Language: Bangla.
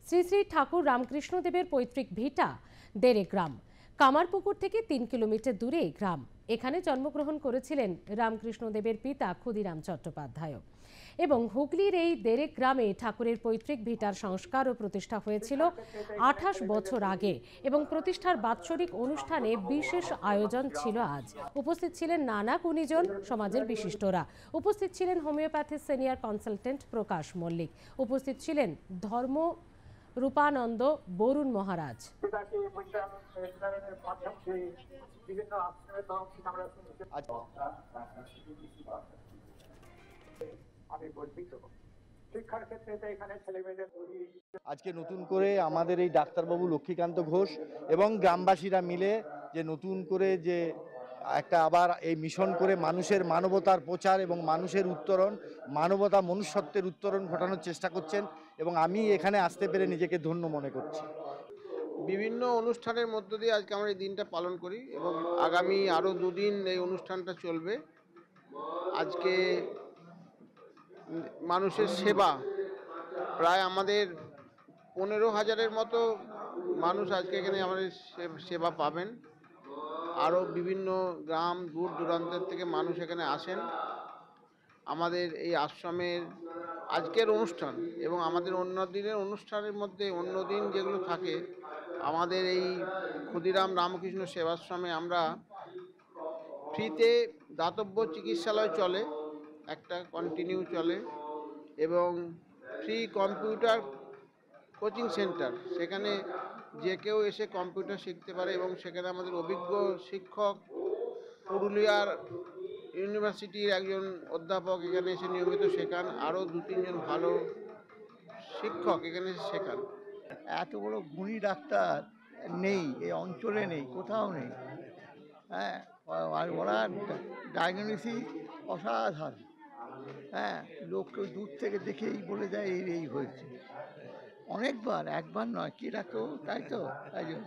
শ্রী শ্রী ঠাকুর রামকৃষ্ণদেবের পৈতৃক ভিটা দেরে গ্রাম। কামারপুকুর থেকে ৩ কিলোমিটার দূরে এই গ্রাম। এখানে জন্মগ্রহণ করেছিলেন রামকৃষ্ণদেবের পিতা ক্ষুদিরাম চট্টোপাধ্যায়। এবং হুগলির এই দেরেক গ্রামে ঠাকুরের পৈতৃক ভিটার সংস্কার ও প্রতিষ্ঠা হয়েছিল ২৮ বছর আগে এবং প্রতিষ্ঠার বাৎসরিক অনুষ্ঠানে বিশেষ আয়োজন ছিল আজ। উপস্থিত ছিলেন নানা গুণীজন, সমাজের বিশিষ্টরা। উপস্থিত ছিলেন হোমিওপ্যাথি সিনিয়র কনসালটেন্ট প্রকাশ মল্লিক। উপস্থিত ছিলেন ধর্ম রূপানন্দ বরুণ মহারাজ। আজকে নতুন করে আমাদের এই ডাক্তারবাবু লক্ষ্মীকান্ত ঘোষ এবং গ্রামবাসীরা মিলে যে নতুন করে যে একটা আবার এই মিশন করে মানুষের মানবতার প্রচার এবং মানুষের উত্তরণ, মানবতা মনুষ্যত্বের উত্তরণ ঘটানোর চেষ্টা করছেন এবং আমি এখানে আসতে পেরে নিজেকে ধন্য মনে করছি। বিভিন্ন অনুষ্ঠানের মধ্য দিয়ে আজকে আমরা এই দিনটা পালন করি এবং আগামী আরও দুদিন এই অনুষ্ঠানটা চলবে। আজকে মানুষের সেবা, প্রায় আমাদের ১৫,০০০-এর মতো মানুষ আজকে এখানে আমাদের সেবা পাবেন। আরও বিভিন্ন গ্রাম দূর দূরান্তের থেকে মানুষ এখানে আসেন। আমাদের এই আশ্রমের আজকের অনুষ্ঠান এবং আমাদের অন্য দিনের অনুষ্ঠানের মধ্যে অন্য দিন যেগুলো থাকে, আমাদের এই ক্ষুদিরাম রামকৃষ্ণ সেবাশ্রমে আমরা ফ্রিতে দাতব্য চিকিৎসালয় চলে, একটা কন্টিনিউ চলে, এবং ফ্রি কম্পিউটার কোচিং সেন্টার, সেখানে যে কেউ এসে কম্পিউটার শিখতে পারে এবং সেখানে আমাদের অভিজ্ঞ শিক্ষক, পুরুলিয়ার ইউনিভার্সিটির একজন অধ্যাপক এখানে এসে নিয়মিত শেখান, আরও ২-৩ জন ভালো শিক্ষক এখানে এসে শেখান। এত বড় গুণী ডাক্তার নেই, এই অঞ্চলে নেই, কোথাও নেই। হ্যাঁ, আর ওরা ডায়াগনোসিস অসাধারণ। হ্যাঁ, লোককে দূর থেকে দেখেই বলে দেয় এই হয়েছে। অনেকবার, একবার নয়, কি ডাক্তার, তাই তো, তাই জন্য